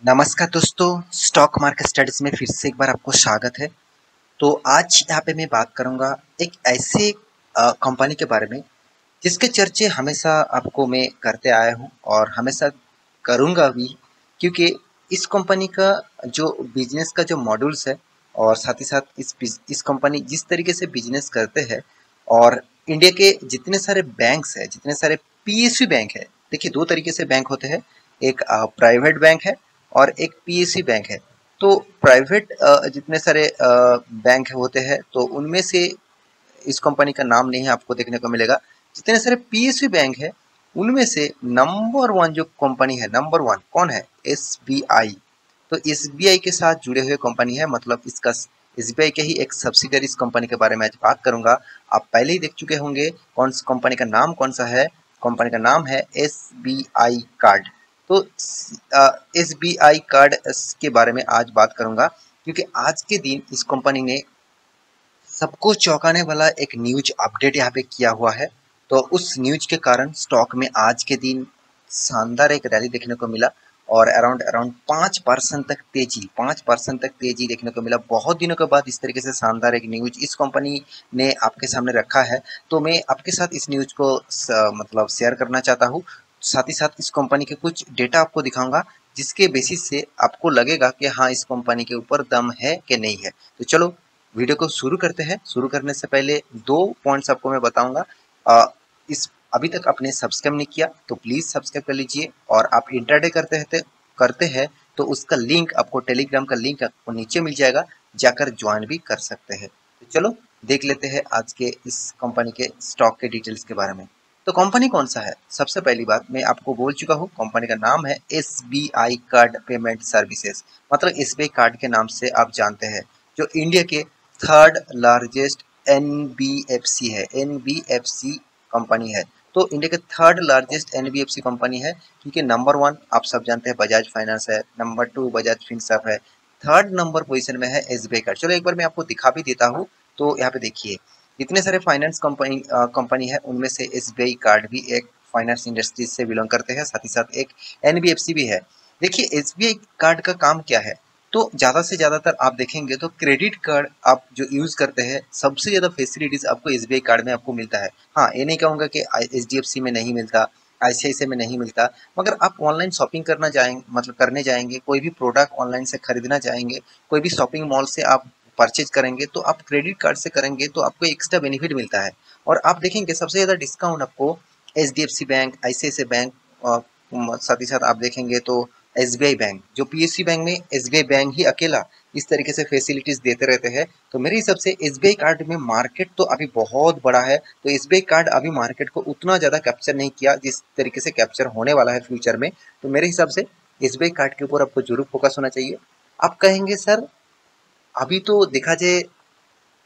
नमस्कार दोस्तों, stock market studies में फिर से एक बार आपको स्वागत है। तो आज यहाँ पे मैं बात करूँगा एक ऐसे कंपनी के बारे में जिसके चर्चे हमेशा आपको मैं करते आया हूँ और हमेशा करूँगा भी, क्योंकि इस कंपनी का जो बिजनेस का जो मॉड्यूल्स है और साथ ही साथ इस कंपनी जिस तरीके से बिजनेस करते हैं और इंडिया के जितने सारे बैंक्स हैं, जितने सारे पीएसयू बैंक है। देखिए, दो तरीके से बैंक होते हैं, एक प्राइवेट बैंक है और एक पीएसयू बैंक है। तो प्राइवेट जितने सारे बैंक होते हैं तो उनमें से इस कंपनी का नाम नहीं आपको देखने को मिलेगा। जितने सारे पीएसयू बैंक है उनमें से नंबर वन जो कंपनी है, नंबर वन कौन है? एसबीआई। तो एसबीआई के साथ जुड़े हुए कंपनी है, मतलब इसका एसबीआई के ही एक सब्सिडरी इस कंपनी के बारे में आज बात करूंगा। आप पहले ही देख चुके होंगे कौन सी कंपनी का नाम कौन सा है। कंपनी का नाम है एसबीआई कार्ड। तो एसबीआई कार्ड के बारे में आज बात करूंगा, क्योंकि आज के दिन इस कंपनी ने सबको चौंकाने वाला एक न्यूज अपडेट यहाँ पे किया हुआ है। तो उस न्यूज के कारण स्टॉक में आज के दिन शानदार एक रैली देखने को मिला और अराउंड अराउंड 5% तक तेजी, 5% तक तेजी देखने को मिला। बहुत दिनों के बाद इस तरीके से शानदार एक न्यूज इस कंपनी ने आपके सामने रखा है। तो मैं आपके साथ इस न्यूज को मतलब शेयर करना चाहता हूँ। साथ ही साथ इस कंपनी के कुछ डेटा आपको दिखाऊंगा, जिसके बेसिस से आपको लगेगा कि हाँ, इस कंपनी के ऊपर दम है कि नहीं है। तो चलो वीडियो को शुरू करते हैं। शुरू करने से पहले दो पॉइंट्स आपको मैं बताऊंगा। इस अभी तक आपने सब्सक्राइब नहीं किया तो प्लीज सब्सक्राइब कर लीजिए, और आप इंटरडे करते हैं तो उसका लिंक आपको, टेलीग्राम का लिंक आपको नीचे मिल जाएगा, जाकर ज्वाइन भी कर सकते हैं। तो चलो देख लेते हैं आज के इस कंपनी के स्टॉक के डिटेल्स के बारे में। तो कंपनी कौन सा है? सबसे पहली बात मैं आपको बोल चुका हूँ, कंपनी का नाम है एसबीआई कार्ड पेमेंट सर्विसेज, मतलब एसबीआई कार्ड के नाम से आप जानते हैं। जो इंडिया के थर्ड लार्जेस्ट एनबीएफसी है, एनबीएफसी कंपनी है। तो इंडिया के थर्ड लार्जेस्ट एनबीएफसी कंपनी है, क्योंकि नंबर वन आप सब जानते हैं बजाज फाइनेंस है, नंबर टू बजाज फिनसर्व है, थर्ड नंबर पोजीशन में है एसबीआई कार्ड। चलो एक बार मैं आपको दिखा भी देता हूँ। तो यहाँ पे देखिए, जितने सारे फाइनेंस कंपनी है उनमें से एसबीआई कार्ड भी एक फाइनेंस इंडस्ट्री से बिलोंग करते हैं, साथ ही साथ एक एनबीएफसी भी है। देखिए, एसबीआई कार्ड का काम क्या है? तो ज़्यादा से ज़्यादातर आप देखेंगे तो क्रेडिट कार्ड आप जो यूज़ करते हैं, सबसे ज़्यादा फैसिलिटीज़ आपको एसबीआई कार्ड में आपको मिलता है। हाँ, ये नहीं कहूँगा कि एचडीएफसी में नहीं मिलता, आईसीआईसीआई में नहीं मिलता। मगर आप ऑनलाइन शॉपिंग करना जाएंगे, मतलब करने जाएंगे, कोई भी प्रोडक्ट ऑनलाइन से खरीदना चाहेंगे, कोई भी शॉपिंग मॉल से आप परचेज करेंगे तो आप क्रेडिट कार्ड से करेंगे तो आपको एक्स्ट्रा बेनिफिट मिलता है। और आप देखेंगे सबसे ज़्यादा डिस्काउंट आपको एचडीएफसी बैंक, आईसीआईसीआई बैंक, साथ ही साथ आप देखेंगे तो एसबीआई बैंक, जो पीएसयू बैंक में एसबीआई बैंक ही अकेला इस तरीके से फैसिलिटीज देते रहते हैं। तो मेरे हिसाब से एसबीआई कार्ड में मार्केट तो अभी बहुत बड़ा है, तो एसबीआई कार्ड अभी मार्केट को उतना ज़्यादा कैप्चर नहीं किया जिस तरीके से कैप्चर होने वाला है फ्यूचर में। तो मेरे हिसाब से एसबीआई कार्ड के ऊपर आपको जरूर फोकस होना चाहिए। आप कहेंगे सर, अभी तो देखा जाए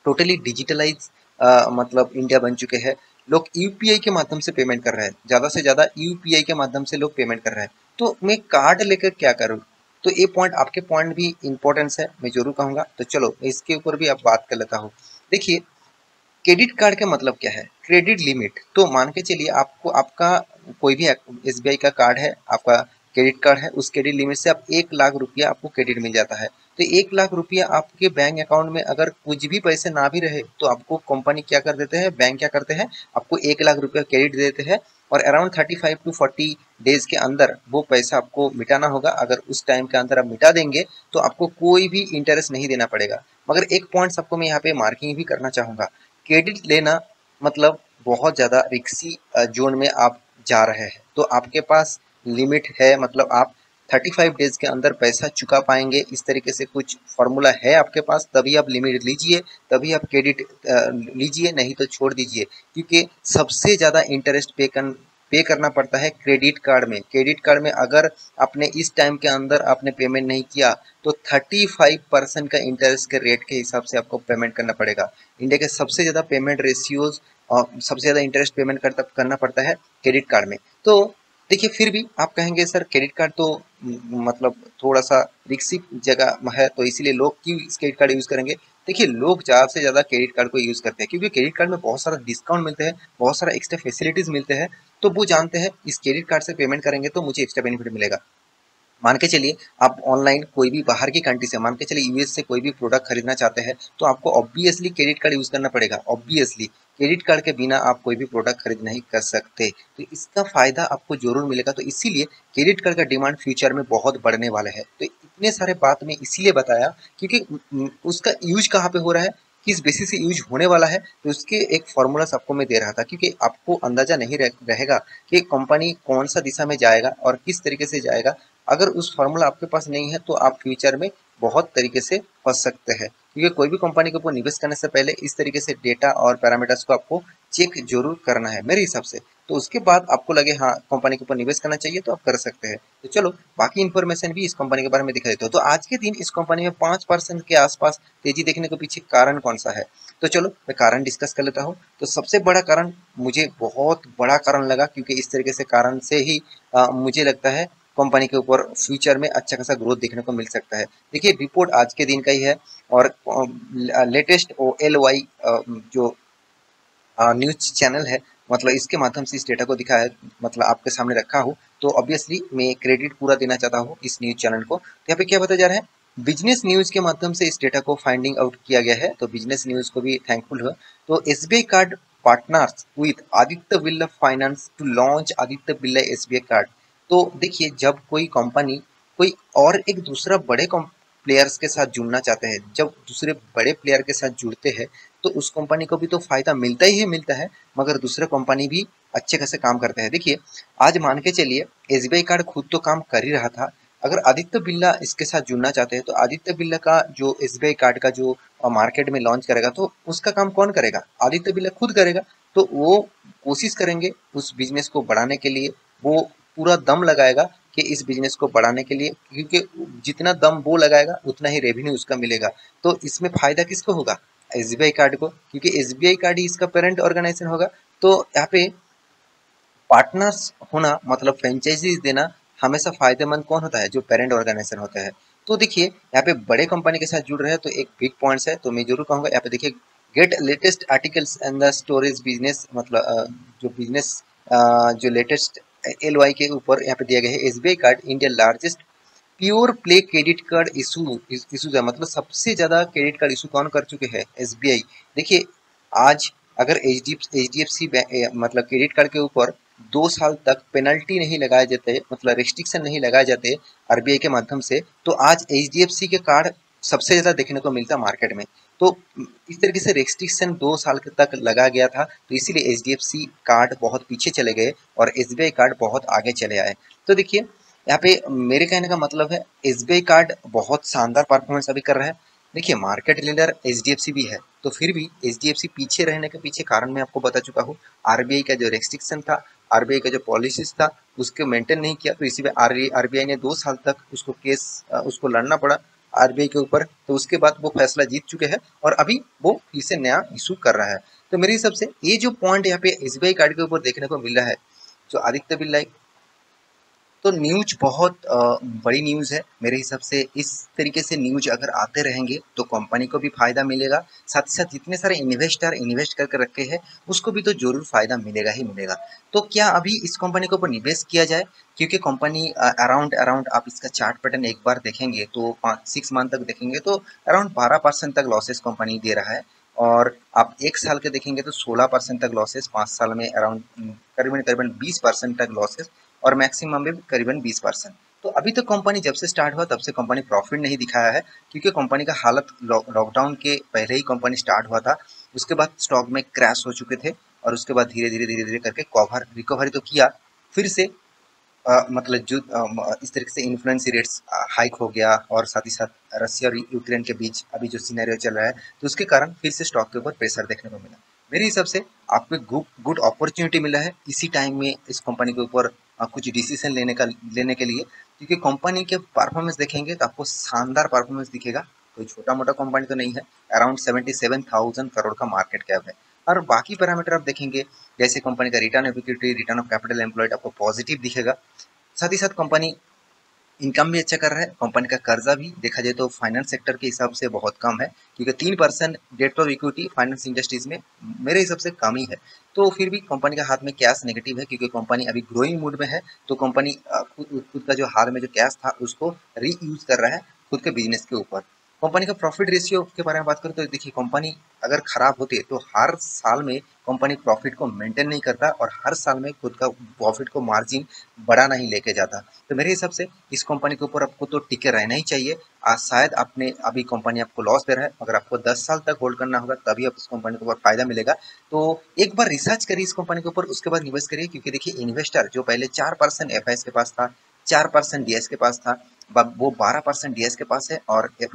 टोटली डिजिटलाइज मतलब इंडिया बन चुके हैं, लोग यूपीआई के माध्यम से पेमेंट कर रहे हैं, ज़्यादा से ज़्यादा यूपीआई के माध्यम से लोग पेमेंट कर रहे हैं। तो मैं कार्ड लेकर क्या करूँ? तो ये पॉइंट, आपके पॉइंट भी इंपॉर्टेंस है, मैं जरूर कहूँगा। तो चलो इसके ऊपर भी आप बात कर लेता हूँ। देखिए, क्रेडिट कार्ड का मतलब क्या है? Credit limit. तो मान के चलिए आपको, आपका कोई भी एसबीआई का कार्ड है, आपका क्रेडिट कार्ड है, उस क्रेडिट लिमिट से आप 1 लाख रुपया आपको क्रेडिट मिल जाता है। तो 1 लाख रुपया आपके बैंक अकाउंट में अगर कुछ भी पैसे ना भी रहे तो आपको कंपनी क्या कर देते हैं, बैंक क्या करते हैं, आपको 1 लाख रुपया क्रेडिट देते हैं। और अराउंड 35 to 40 डेज के अंदर वो पैसा आपको मिटाना होगा। अगर उस टाइम के अंदर आप मिटा देंगे तो आपको कोई भी इंटरेस्ट नहीं देना पड़ेगा। मगर एक पॉइंट आपको मैं यहाँ पे मार्किंग भी करना चाहूँगा, क्रेडिट लेना मतलब बहुत ज़्यादा रिक्सी जोन में आप जा रहे हैं। तो आपके पास लिमिट है, मतलब आप 35 डेज के अंदर पैसा चुका पाएंगे, इस तरीके से कुछ फॉर्मूला है आपके पास, तभी आप लिमिट लीजिए, तभी आप क्रेडिट लीजिए, नहीं तो छोड़ दीजिए। क्योंकि सबसे ज़्यादा इंटरेस्ट पे करना पड़ता है क्रेडिट कार्ड में। क्रेडिट कार्ड में अगर आपने इस टाइम के अंदर आपने पेमेंट नहीं किया तो 35% का इंटरेस्ट के रेट के हिसाब से आपको पेमेंट करना पड़ेगा। इंडिया के सबसे ज़्यादा पेमेंट रेशियोज और सबसे ज़्यादा इंटरेस्ट पेमेंट करना पड़ता है क्रेडिट कार्ड में। तो देखिए, फिर भी आप कहेंगे सर क्रेडिट कार्ड तो मतलब थोड़ा सा रिक्सी जगह है, तो इसीलिए लोग क्यों इस क्रेडिट कार्ड यूज़ करेंगे? देखिए, लोग ज़्यादा से ज़्यादा क्रेडिट कार्ड को यूज़ करते हैं क्योंकि क्रेडिट कार्ड में बहुत सारा डिस्काउंट मिलते हैं, बहुत सारा एक्स्ट्रा फैसिलिटीज़ मिलते हैं। तो वो जानते हैं इस क्रेडिट कार्ड से पेमेंट करेंगे तो मुझे एक्स्ट्रा बेनिफिट मिलेगा। मान के चलिए आप ऑनलाइन कोई भी बाहर की कंट्री से, मान के चलिए यूएस से कोई भी प्रोडक्ट खरीदना चाहते हैं तो आपको ऑब्वियसली क्रेडिट कार्ड यूज करना पड़ेगा। ऑब्वियसली क्रेडिट कार्ड के बिना आप कोई भी प्रोडक्ट खरीद नहीं कर सकते, तो इसका फायदा आपको जरूर मिलेगा। तो इसीलिए क्रेडिट कार्ड का डिमांड फ्यूचर में बहुत बढ़ने वाला है। तो इतने सारे बात में इसीलिए बताया क्योंकि उसका यूज कहाँ पे हो रहा है, किस बेसिस से यूज होने वाला है, तो उसके एक फॉर्मूला आपको मैं दे रहा था क्योंकि आपको अंदाजा नहीं रहेगा कि कंपनी कौन सा दिशा में जाएगा और किस तरीके से जाएगा। अगर उस फॉर्मूला आपके पास नहीं है तो आप फ्यूचर में बहुत तरीके से फंस सकते हैं, क्योंकि कोई भी कंपनी के ऊपर निवेश करने से पहले इस तरीके से डेटा और पैरामीटर्स को आपको चेक जरूर करना है मेरे हिसाब से। तो उसके बाद आपको लगे हाँ कंपनी के ऊपर निवेश करना चाहिए तो आप कर सकते हैं। तो चलो बाकी इन्फॉर्मेशन भी इस कंपनी के बारे में दिखा देते हो। तो आज के दिन इस कंपनी में 5% के आसपास तेजी देखने के पीछे कारण कौन सा है, तो चलो मैं कारण डिस्कस कर लेता हूँ। तो सबसे बड़ा कारण मुझे बहुत बड़ा कारण लगा, क्योंकि इस तरीके से कारण से ही मुझे लगता है कंपनी के ऊपर फ्यूचर में अच्छा खासा ग्रोथ देखने को मिल सकता है। देखिए रिपोर्ट आज के दिन का ही है और लेटेस्ट OLY जो न्यूज चैनल है, मतलब इसके माध्यम से इस डेटा को दिखा है, मतलब आपके सामने रखा हूँ। तो ऑब्वियसली मैं क्रेडिट पूरा देना चाहता हूँ इस न्यूज चैनल को। तो यहाँ पे क्या बताया जा रहा है, बिजनेस न्यूज के माध्यम से इस डेटा को फाइंडिंग आउट किया गया है, तो बिजनेस न्यूज को भी थैंकफुल है। तो SBI card partners with Aditya Birla finance to launch Aditya Birla SBI card. तो देखिए जब कोई कंपनी कोई और एक दूसरा बड़े प्लेयर्स के साथ जुड़ना चाहते हैं, जब दूसरे बड़े प्लेयर के साथ जुड़ते हैं तो उस कंपनी को भी तो फायदा मिलता ही मिलता है, मगर दूसरे कंपनी भी अच्छे खासे काम करते हैं। देखिए आज मान के चलिए SBI कार्ड खुद तो काम कर ही रहा था, अगर आदित्य बिरला इसके साथ जुड़ना चाहते हैं तो आदित्य बिरला का जो SBI कार्ड का जो मार्केट में लॉन्च करेगा तो उसका काम कौन करेगा, आदित्य बिरला खुद करेगा। तो वो कोशिश करेंगे उस बिजनेस को बढ़ाने के लिए, वो पूरा दम लगाएगा कि इस बिजनेस को बढ़ाने के लिए, क्योंकि जितना दम वो लगाएगा उतना ही रेवेन्यू उसका मिलेगा। तो इसमें फायदा किसको होगा, SBI कार्ड को, क्योंकि SBI कार्ड ही इसका पेरेंट ऑर्गेनाइजेशन होगा। तो यहाँ पे पार्टनर्स होना मतलब फ्रेंचाइजीज देना हमेशा फायदेमंद कौन होता है, जो पेरेंट ऑर्गेनाइजेशन होता है। तो देखिए यहाँ पे बड़े कंपनी के साथ जुड़ रहे हैं तो एक बिग पॉइंट्स है, तो मैं जरूर कहूंगा यहाँ पे देखिए gate latest articles and the storage business, मतलब जो बिजनेस जो लेटेस्ट LY के ऊपर यहाँ पे दिया गया है, SBI card India largest pure play credit card issues है, मतलब सबसे ज्यादा क्रेडिट कार्ड इशू कौन कर चुके हैं, SBI। देखिए आज अगर HDFC मतलब क्रेडिट कार्ड के ऊपर 2 साल तक पेनल्टी नहीं लगाए जाते, मतलब रिस्ट्रिक्शन नहीं लगाए जाते RBI के माध्यम से, तो आज HDFC के कार्ड सबसे ज्यादा देखने को मिलता मार्केट में। तो इस तरीके से रेस्ट्रिक्शन 2 साल तक लगा गया था, तो इसीलिए HDFC कार्ड बहुत पीछे चले गए और SBI कार्ड बहुत आगे चले आए। तो देखिए यहाँ पे मेरे कहने का मतलब है SBI कार्ड बहुत शानदार परफॉर्मेंस अभी कर रहा है। देखिए मार्केट लीडर HDFC भी है, तो फिर भी HDFC पीछे रहने के पीछे कारण मैं आपको बता चुका हूँ। RBI का जो रेस्ट्रिक्शन था, RBI का जो पॉलिसीज था उसके मेंटेन नहीं किया, तो इसी में RBI ने 2 साल तक उसको केस उसको लड़ना पड़ा RBI के ऊपर। तो उसके बाद वो फैसला जीत चुके हैं और अभी वो फिर से नया इशू कर रहा है। तो मेरे हिसाब से ये जो पॉइंट यहाँ पे SBI कार्ड के ऊपर देखने को मिल रहा है, जो आदित्य बिरला, तो न्यूज बहुत बड़ी न्यूज है मेरे हिसाब से। इस तरीके से न्यूज अगर आते रहेंगे तो कंपनी को भी फायदा मिलेगा, साथ ही साथ जितने सारे इन्वेस्टर इन्वेस्ट करके रखे हैं उसको भी तो जरूर फायदा मिलेगा ही मिलेगा। तो क्या अभी इस कंपनी के ऊपर निवेश किया जाए, क्योंकि कंपनी अराउंड अराउंड आप इसका चार्ट पैटर्न एक बार देखेंगे तो 5-6 मंथ तक देखेंगे तो अराउंड 12% तक लॉसेस कंपनी दे रहा है, और आप 1 साल के देखेंगे तो 16% तक लॉसेस, 5 साल में अराउंड करीबन करीबन 20% तक लॉसेस, और मैक्सिमम में करीबन 20%। तो अभी तो कंपनी जब से स्टार्ट हुआ तब से कंपनी प्रॉफिट नहीं दिखाया है, क्योंकि कंपनी का हालत लॉकडाउन के पहले ही कंपनी स्टार्ट हुआ था, उसके बाद स्टॉक में क्रैश हो चुके थे और उसके बाद धीरे धीरे करके कवर रिकवरी तो किया, फिर से मतलब जो इस तरीके से इन्फ्लुएंस रेट्स हाइक हो गया, और साथ ही साथ रसिया और यूक्रेन के बीच अभी जो सिनेरियो चल रहा है तो उसके कारण फिर से स्टॉक के ऊपर प्रेशर देखने को मिला। मेरे हिसाब से आपको गुड गुड अपॉर्चुनिटी मिला है इसी टाइम में इस कंपनी के ऊपर कुछ डिसीजन लेने के लिए, क्योंकि कंपनी के परफॉर्मेंस देखेंगे तो आपको शानदार परफॉर्मेंस दिखेगा। कोई छोटा मोटा कंपनी तो नहीं है, अराउंड 77,000 करोड़ का मार्केट कैप है। और बाकी पैरामीटर आप देखेंगे जैसे कंपनी का return of equity, return of capital employed आपको पॉजिटिव दिखेगा। साथ ही साथ कंपनी इनकम भी अच्छा कर रहा है। कंपनी का कर्जा भी देखा जाए तो फाइनेंस सेक्टर के हिसाब से बहुत कम है, क्योंकि 3% debt of equity finance industries में मेरे हिसाब से कम ही है। तो फिर भी कंपनी का हाथ में कैश नेगेटिव है, क्योंकि कंपनी अभी ग्रोइंग मूड में है। तो कंपनी खुद का जो हाल में जो कैश था उसको रीयूज कर रहा है खुद के बिजनेस के ऊपर। कंपनी का प्रॉफिट रेशियो के बारे में बात करें तो देखिए, कंपनी अगर खराब होती है तो हर साल में कंपनी प्रॉफिट को मेंटेन नहीं करता और हर साल में खुद का प्रॉफिट को मार्जिन बड़ा नहीं लेके जाता। तो मेरे हिसाब से इस कंपनी के ऊपर आपको तो टिके रहना ही चाहिए। आज शायद आपने अभी कंपनी आपको लॉस दे रहा है, अगर आपको 10 साल तक होल्ड करना होगा तभी आप इस कंपनी के ऊपर फायदा मिलेगा। तो एक बार रिसर्च करिए इस कंपनी के ऊपर, उसके बाद निवेश करिए। क्योंकि देखिए, इन्वेस्टर जो पहले 4% एफ के पास था, 4% डीएस के पास था, वो 12% डीएस के पास है और एफ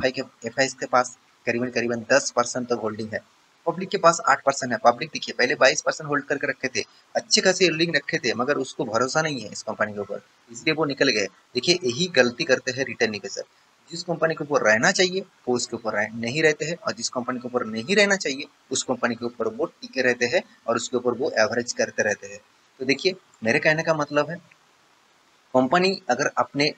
के पास करीबन करीबन 10% तक होल्डिंग है। पब्लिक के पास 8% है। पब्लिक देखिए पहले 22% होल्ड करके रखे थे, अच्छे खासी होल्डिंग रखे थे, मगर उसको भरोसा नहीं है इस कंपनी के ऊपर, इसलिए वो निकल गए। देखिए, यही गलती करते हैं रिटेल निवेशक। जिस कंपनी के ऊपर रहना चाहिए वो उसके ऊपर नहीं रहते हैं, और जिस कंपनी के ऊपर नहीं रहना चाहिए उस कंपनी के ऊपर वो टिके रहते हैं और उसके ऊपर वो एवरेज करते रहते हैं। तो देखिए, मेरे कहने का मतलब है, कंपनी अगर अपने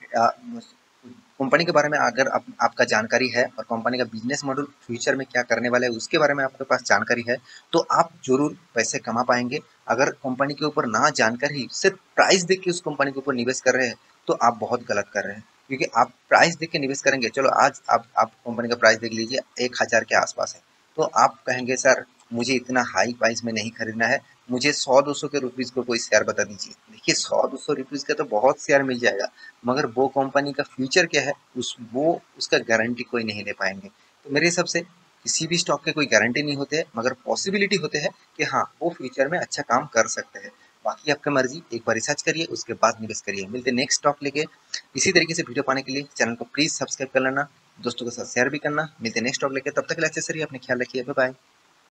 कंपनी के बारे में अगर आपका जानकारी है और कंपनी का बिजनेस मॉडल फ्यूचर में क्या करने वाला है उसके बारे में आपके पास जानकारी है, तो आप जरूर पैसे कमा पाएंगे। अगर कंपनी के ऊपर ना जानकारी, सिर्फ प्राइस देख के उस कंपनी के ऊपर निवेश कर रहे हैं तो आप बहुत गलत कर रहे हैं। क्योंकि आप प्राइस देख के निवेश करेंगे, चलो आज आप कंपनी का प्राइस देख लीजिए 1,000 के आसपास है, तो आप कहेंगे सर मुझे इतना हाई प्राइस में नहीं खरीदना है, मुझे 100-200 के रुपीज को कोई शेयर बता दीजिए। देखिए, 100-200 रुपीज का तो बहुत शेयर मिल जाएगा, मगर वो कंपनी का फ्यूचर क्या है उसका गारंटी कोई नहीं ले पाएंगे। तो मेरे हिसाब से किसी भी स्टॉक के कोई गारंटी नहीं होते हैं, मगर पॉसिबिलिटी होते हैं कि हाँ वो फ्यूचर में अच्छा काम कर सकते हैं। बाकी आपकी मर्जी, एक बार रिसर्च करिए उसके बाद निवेश करिए। मिलते नेक्स्ट स्टॉक लेके। इसी तरीके से वीडियो पाने के लिए चैनल को प्लीज सब्सक्राइब कर लेना, दोस्तों के साथ शेयर भी करना। मिलते नेक्स्ट स्टॉक लेके, तब तक के लिए अच्छे से रहिए, अपने ख्याल रखिए, बाय बाय।